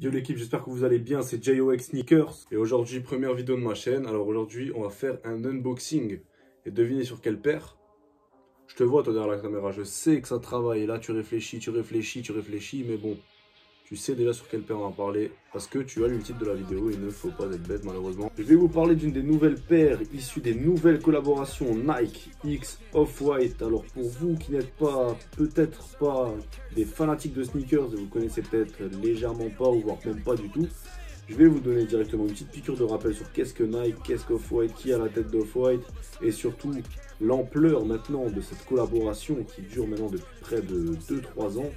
Yo l'équipe, j'espère que vous allez bien, c'est JOX Sneakers. Et aujourd'hui, première vidéo de ma chaîne. Alors aujourd'hui, on va faire un unboxing. Et devinez sur quelle paire? Je te vois toi derrière la caméra, je sais que ça travaille. Et là, tu réfléchis, mais bon. Tu sais déjà sur quelle paire on va parler. Parce que tu as lu le titre de la vidéo, il ne faut pas être bête malheureusement. Je vais vous parler d'une des nouvelles paires issues des nouvelles collaborations Nike X Off-White. Alors pour vous qui n'êtes pas, peut-être pas des fanatiques de sneakers, et vous connaissez peut-être légèrement pas ou voire même pas du tout, je vais vous donner directement une petite piqûre de rappel sur qu'est-ce que Nike, qu'est-ce qu'Off-White, qui a la tête d'Off-White et surtout l'ampleur maintenant de cette collaboration qui dure maintenant depuis près de 2-3 ans.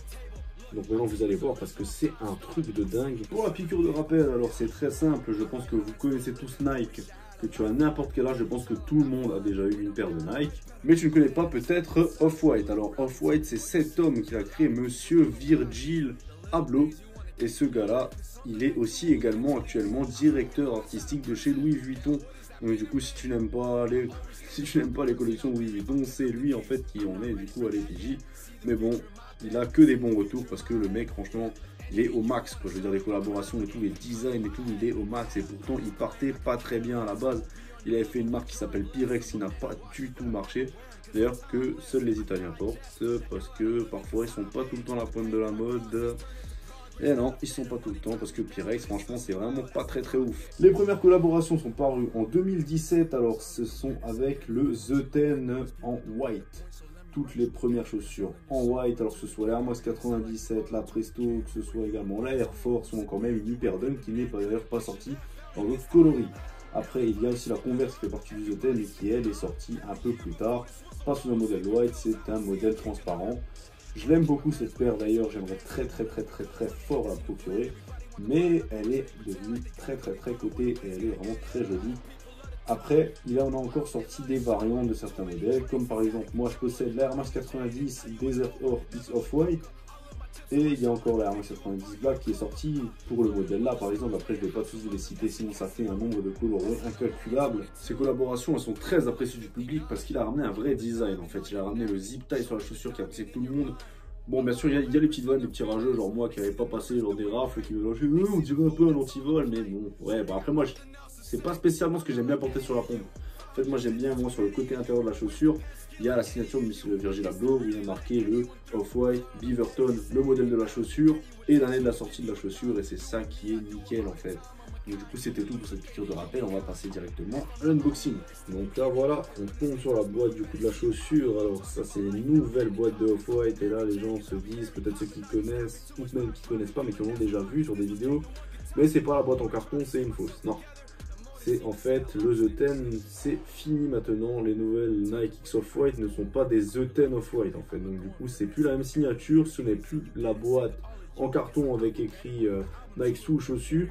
Donc maintenant vous allez voir parce que c'est un truc de dingue. Pour la piqûre de rappel, alors c'est très simple, je pense que vous connaissez tous Nike, que tu as n'importe quel âge, je pense que tout le monde a déjà eu une paire de Nike. Mais tu ne connais pas peut-être Off-White. Alors Off-White, c'est cet homme qui a créé Monsieur Virgil Abloh. Et ce gars-là, il est aussi également actuellement directeur artistique de chez Louis Vuitton. Donc du coup, si tu n'aimes pas les collections Louis Vuitton, c'est lui en fait qui en est du coup à l'effigie. Mais bon, il a que des bons retours parce que le mec, franchement, il est au max, quoi. Je veux dire, les collaborations et tout, les designs et tout, il est au max. Et pourtant, il partait pas très bien à la base. Il avait fait une marque qui s'appelle Pyrex qui n'a pas du tout marché. D'ailleurs, que seuls les Italiens portent parce que parfois, ils sont pas tout le temps à la pointe de la mode. Et non, ils sont pas tout le temps parce que Pyrex, franchement, c'est vraiment pas très ouf. Les premières collaborations sont parues en 2017. Alors, ce sont avec le The Ten en white. Toutes les premières chaussures en white, alors que ce soit l'Air Max 97, la Presto, que ce soit également la Air Force ou encore même une Hyperdunk qui n'est d'ailleurs pas sortie dans d'autres coloris. Après, il y a aussi la Converse qui fait partie du The Ten et qui, elle, est sortie un peu plus tard. Pas sous le modèle white, c'est un modèle transparent. Je l'aime beaucoup cette paire d'ailleurs, j'aimerais très fort la procurer. Mais elle est devenue très cotée et elle est vraiment très jolie. Après, il en a encore sorti des variantes de certains modèles, comme par exemple, moi je possède l'Air Max 90 Desert X Off-White, et il y a encore l'Air Max 90 Black qui est sorti pour le modèle là, par exemple. Après, je ne vais pas tous vous les citer, sinon ça fait un nombre de coloris incalculable. Ces collaborations, elles sont très appréciées du public parce qu'il a ramené un vrai design en fait. Il a ramené le zip tie sur la chaussure qui a apprécié tout le monde. Bon, bien sûr, il y a les petites vannes, les petits rageux, genre moi qui n'avais pas passé genre des rafles, qui me lâchaient, on dirait un peu un antivol, mais bon, ouais, bah après moi, c'est pas spécialement ce que j'aime bien porter sur la pompe. En fait, moi j'aime bien, moi, sur le côté intérieur de la chaussure, il y a la signature de Monsieur Virgil Abloh où il y a marqué le Off-White, Beaverton, le modèle de la chaussure et l'année de la sortie de la chaussure, et c'est ça qui est nickel en fait. Donc du coup, c'était tout pour cette piqûre de rappel. On va passer directement à l'unboxing. Donc là, voilà, on tombe sur la boîte du coup de la chaussure. Alors ça, c'est une nouvelle boîte de Off-White. Et là, les gens se disent, peut-être ceux qui connaissent, ou même qui connaissent pas, mais qui l'ont déjà vu sur des vidéos, mais c'est pas la boîte en carton, c'est une fausse. Non. C'est en fait le The Ten, c'est fini maintenant. Les nouvelles Nike X Off-White ne sont pas des The Ten Off-White en fait. Donc du coup, c'est plus la même signature, ce n'est plus la boîte en carton avec écrit Nike sous chaussures.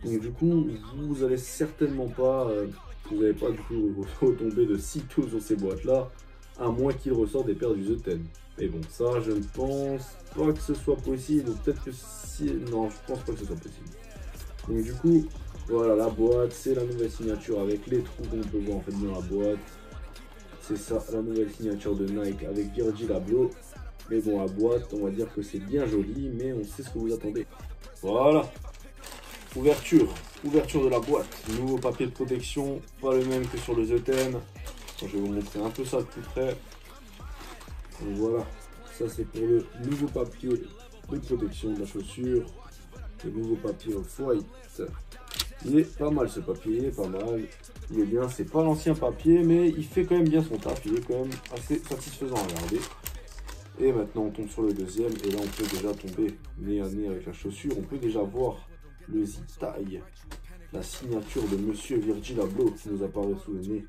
Donc du coup, vous allez certainement pas, vous n'allez pas du coup retomber de sitôt sur ces boîtes-là, à moins qu'il ressorte des paires du The Ten. Mais bon, ça, je ne pense pas que ce soit possible. Peut-être que si, non, je pense pas que ce soit possible. Donc du coup, voilà la boîte, c'est la nouvelle signature avec les trous qu'on peut voir en fait dans la boîte. C'est ça, la nouvelle signature de Nike avec Virgil Abloh. Mais bon, la boîte, on va dire que c'est bien joli, mais on sait ce que vous attendez. Voilà. Ouverture de la boîte, nouveau papier de protection, pas le même que sur le The Ten. Je vais vous montrer un peu ça de plus près. Donc voilà, ça c'est pour le nouveau papier de protection de la chaussure, le nouveau papier Off-White. Il est pas mal ce papier, il est pas mal, il est bien, c'est pas l'ancien papier, mais il fait quand même bien son taf, il est quand même assez satisfaisant à regarder. Et maintenant on tombe sur le deuxième, et là on peut déjà tomber nez à nez avec la chaussure, on peut déjà voir le zip tie, la signature de Monsieur Virgil Abloh qui nous apparaît sous le nez.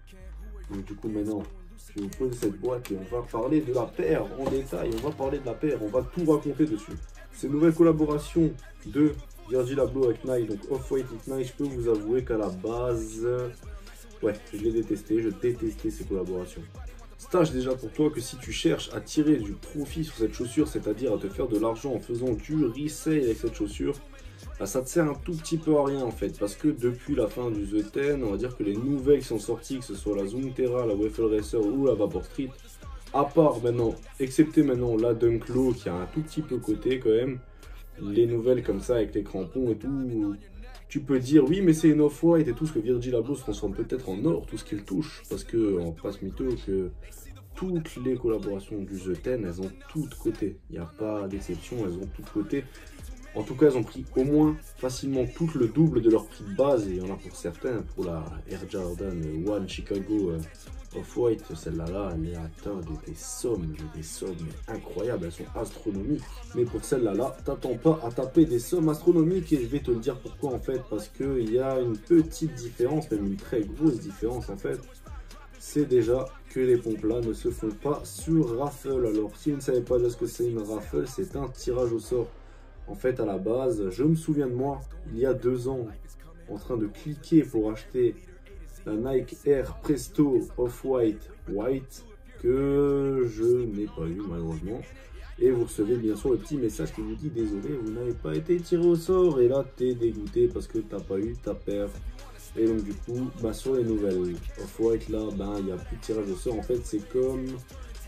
Donc du coup maintenant, je vais vous poser cette boîte et on va parler de la paire en détail, on va parler de la paire, on va tout raconter dessus. Ces nouvelles collaborations de Virgil Abloh avec Nike, donc Off-White avec Nike, je peux vous avouer qu'à la base, ouais, je l'ai détesté, je détestais ces collaborations. Stage déjà pour toi que si tu cherches à tirer du profit sur cette chaussure, c'est-à-dire à te faire de l'argent en faisant du resale avec cette chaussure, bah, ça te sert un tout petit peu à rien en fait, parce que depuis la fin du The Ten, on va dire que les nouvelles qui sont sorties, que ce soit la Zoom Terra, la Waffle Racer ou la Vapor Street, à part maintenant, excepté maintenant la Dunk Low qui a un tout petit peu coté quand même, les nouvelles comme ça avec les crampons et tout, tu peux dire oui mais c'est une off-white et tout, ce que Virgil Abloh se transforme peut-être en or, tout ce qu'il touche, parce que on passe mytho que toutes les collaborations du The Ten, elles ont toutes coté, il n'y a pas d'exception, elles ont toutes coté. En tout cas, elles ont pris au moins facilement tout le double de leur prix de base. Et il y en a pour certains, pour la Air Jordan One Chicago Off-White, celle-là, elle est atteinte des sommes incroyables, elles sont astronomiques. Mais pour celle-là, t'attends pas à taper des sommes astronomiques. Et je vais te le dire pourquoi en fait, parce qu'il y a une petite différence, même une très grosse différence en fait. C'est déjà que les pompes là ne se font pas sur raffle. Alors si vous ne savez pas de ce que c'est une raffle, c'est un tirage au sort. En fait, à la base, je me souviens de moi, il y a 2 ans, en train de cliquer pour acheter la Nike Air Presto Off-White White, que je n'ai pas eu malheureusement. Et vous recevez bien sûr le petit message qui vous dit désolé, vous n'avez pas été tiré au sort. Et là, t'es dégoûté parce que t'as pas eu ta paire. Et donc du coup, sur les nouvelles Off-White, là, il n'y a plus de tirage au sort. En fait, c'est comme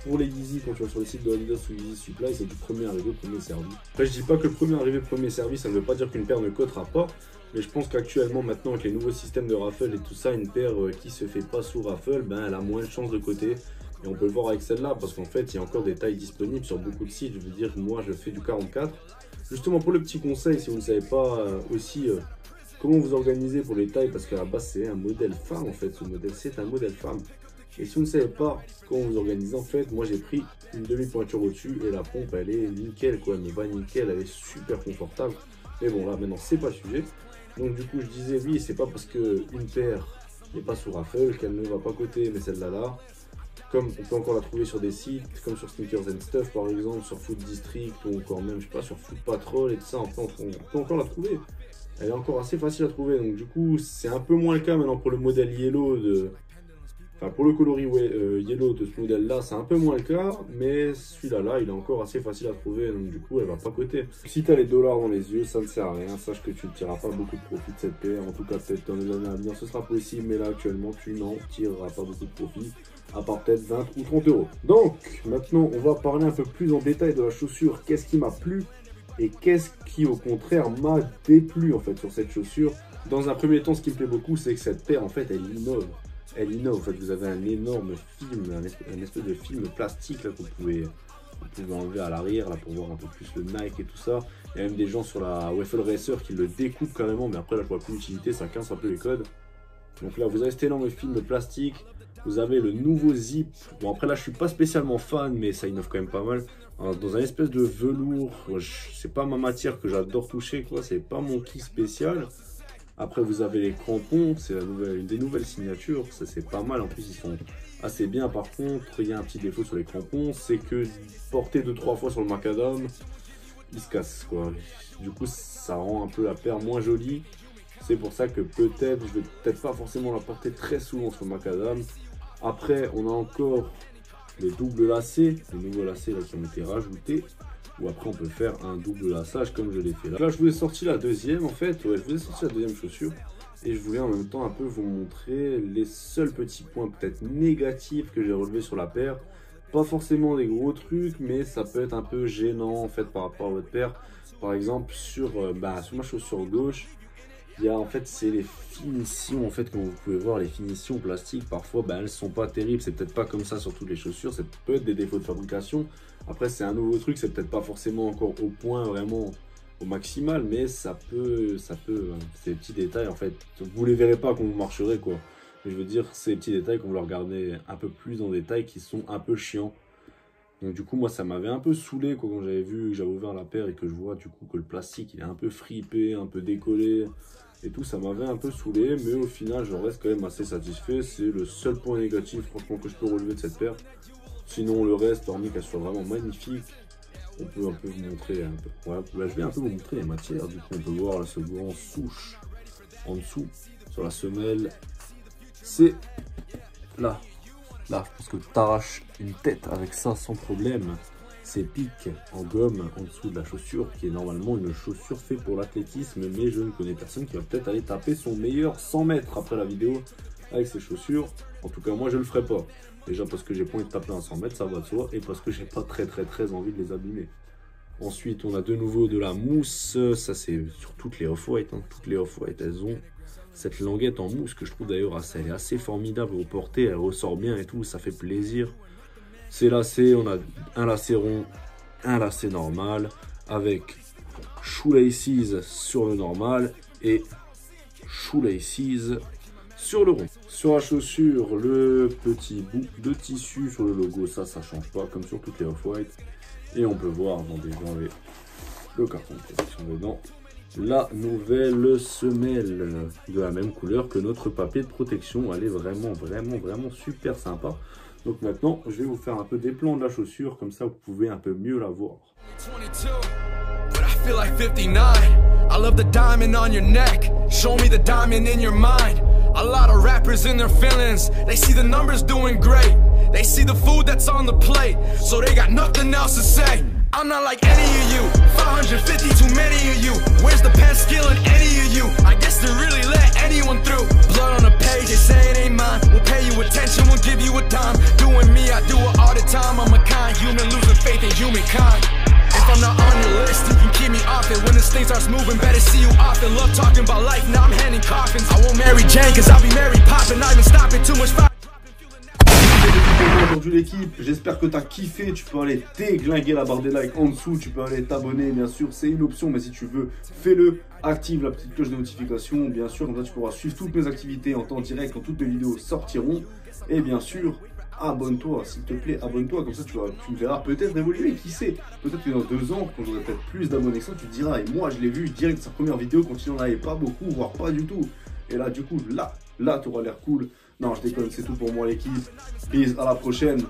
pour les Yeezy, quand tu vas sur le site de Adidas ou Yeezy Supply, c'est du premier arrivé, premier servi. Après, je dis pas que le premier arrivé, premier servi, ça ne veut pas dire qu'une paire ne cotera pas. Mais je pense qu'actuellement, maintenant, avec les nouveaux systèmes de raffle et tout ça, une paire qui se fait pas sous raffle, elle a moins de chances de coter. Et on peut le voir avec celle-là, parce qu'en fait, il y a encore des tailles disponibles sur beaucoup de sites. Je veux dire, moi, je fais du 44. Justement, pour le petit conseil, si vous ne savez pas aussi comment vous organiser pour les tailles, parce qu'à la base, c'est un modèle femme, en fait. Ce modèle, c'est un modèle femme. Et si vous ne savez pas comment vous organiser, en fait, moi j'ai pris une demi-pointure au-dessus et la pompe elle est nickel quoi, elle me va nickel, elle est super confortable. Mais bon là maintenant c'est pas le sujet. Donc du coup je disais oui, c'est pas parce qu'une paire n'est pas sous raffle qu'elle ne va pas coter, mais celle-là, comme on peut encore la trouver sur des sites, comme sur Sneakers and Stuff par exemple, sur Food District ou encore même je sais pas sur Food Patrol et tout ça, on peut encore la trouver. Elle est encore assez facile à trouver, donc du coup c'est un peu moins le cas maintenant pour le modèle Yellow de... Enfin, pour le coloris yellow de ce modèle-là, c'est un peu moins le cas, mais celui-là, il est encore assez facile à trouver, donc du coup, elle va pas coter. Si tu as les dollars dans les yeux, ça ne sert à rien. Sache que tu ne tireras pas beaucoup de profit de cette paire. En tout cas, peut-être dans les années à venir, ce sera possible, mais là, actuellement, tu n'en tireras pas beaucoup de profit, à part peut-être 20 ou 30 euros. Donc, maintenant, on va parler un peu plus en détail de la chaussure. Qu'est-ce qui m'a plu et qu'est-ce qui, au contraire, m'a déplu, en fait, sur cette chaussure. Dans un premier temps, ce qui me plaît beaucoup, c'est que cette paire, en fait, elle innove. Elle innove, en fait, vous avez un énorme film, un espèce de film plastique là, que vous pouvez enlever à l'arrière là pour voir un peu plus le Nike et tout ça. Il y a même des gens sur la Waffle Racer qui le découpent carrément, mais après là je vois plus l'utilité, ça casse un peu les codes. Donc là vous avez cet énorme film plastique, vous avez le nouveau zip. Bon après là je suis pas spécialement fan, mais ça innove quand même pas mal. Alors, dans un espèce de velours, c'est pas ma matière que j'adore toucher quoi, c'est pas mon kiff spécial. Après, vous avez les crampons, c'est une des nouvelles signatures, ça c'est pas mal, en plus ils sont assez bien. Par contre, il y a un petit défaut sur les crampons, c'est que porter 2-3 fois sur le macadam, il se casse quoi. Du coup, ça rend un peu la paire moins jolie. C'est pour ça que peut-être, je vais peut-être pas forcément la porter très souvent sur le macadam. Après, on a encore les doubles lacets, les nouveaux lacets là, qui ont été rajoutés. Ou après on peut faire un double laçage comme je l'ai fait là. Là je vous ai sorti la deuxième en fait, ouais, je vous ai sorti la deuxième chaussure. Et je voulais en même temps un peu vous montrer les seuls petits points peut-être négatifs que j'ai relevés sur la paire. Pas forcément des gros trucs, mais ça peut être un peu gênant en fait par rapport à votre paire. Par exemple sur ma chaussure gauche, il y a en fait c'est les finitions en fait, comme vous pouvez voir, les finitions plastiques parfois elles sont pas terribles. C'est peut-être pas comme ça sur toutes les chaussures, c'est peut-être des défauts de fabrication. Après c'est un nouveau truc, c'est peut-être pas forcément encore au point vraiment au maximal, mais ça peut c'est des petits détails en fait, vous les verrez pas quand vous marcherez quoi. Mais je veux dire, c'est des petits détails quand vous les regardez un peu plus en détail qui sont un peu chiants. Donc du coup moi ça m'avait un peu saoulé quoi, quand j'avais vu, que j'avais ouvert la paire et que je vois du coup que le plastique il est un peu fripé, un peu décollé et tout, ça m'avait un peu saoulé, mais au final je reste quand même assez satisfait. C'est le seul point négatif franchement que je peux relever de cette paire. Sinon le reste, hormis qu'elle soit vraiment magnifique, on peut un peu vous montrer un peu. Voilà, je vais un peu vous montrer les matières. Du coup on peut voir là, ce grand souche en dessous sur la semelle, c'est là. Là, parce que tu arraches une tête avec ça sans problème. Ces pics en gomme en dessous de la chaussure, qui est normalement une chaussure faite pour l'athlétisme, mais je ne connais personne qui va peut-être aller taper son meilleur 100 mètres après la vidéo avec ces chaussures. En tout cas, moi, je le ferai pas. Déjà parce que j'ai pas envie de taper un 100 mètres, ça va de soi, et parce que j'ai pas très envie de les abîmer. Ensuite, on a de nouveau de la mousse. Ça, c'est sur toutes les Off-White. Hein. Toutes les Off-White, elles ont cette languette en mousse que je trouve d'ailleurs elle est assez formidable au porter. Elle ressort bien et tout. Ça fait plaisir. Ces lacets, on a un lacet rond, un lacet normal avec shoelaces sur le normal et shoelaces sur le rond. Sur la chaussure, le petit bout de tissu sur le logo, ça change pas comme sur toutes les Off-White. Et on peut voir, attendez, je vais enlever le carton de protection dedans, la nouvelle semelle de la même couleur que notre papier de protection. Elle est vraiment super sympa. Donc maintenant, je vais vous faire un peu des plans de la chaussure, comme ça vous pouvez un peu mieux la voir. Feel like 59. I love the diamond on your neck. Show me the diamond in your mind. A lot of rappers in their feelings. They see the numbers doing great. They see the food that's on the plate. So they got nothing else to say. I'm not like any of you. 550 too many of you. Where's the pen skill in any of you? I guess they really let anyone through. Blood on a page, they say it ain't mine. We'll pay you attention, we'll give you a dime. Doing me, I do it all the time. I'm a kind human, losing faith in humankind. If I'm not on your list, you can keep me off it. When this thing starts moving, better see you often. Love talking about life, now I'm handing coffins. I won't marry Jane, cause I'll be Mary Poppin'. Not even stopping too much fire. Aujourd'hui l'équipe, j'espère que tu as kiffé. Tu peux aller déglinguer la barre des likes en dessous. Tu peux aller t'abonner, bien sûr, c'est une option. Mais si tu veux, fais-le. Active la petite cloche de notification, bien sûr. Comme ça, tu pourras suivre toutes mes activités en temps direct quand toutes mes vidéos sortiront. Et bien sûr, abonne-toi, s'il te plaît, abonne-toi, comme ça tu me verras peut-être évoluer, qui sait. Peut-être que dans 2 ans, quand j'aurai peut-être plus d'abonnés que ça, tu te diras, et moi je l'ai vu direct sa première vidéo quand il n'en avait pas beaucoup, voire pas du tout. Et là, du coup, là, tu auras l'air cool. Non, je déconne, c'est tout pour moi l'équipe. Peace, à la prochaine.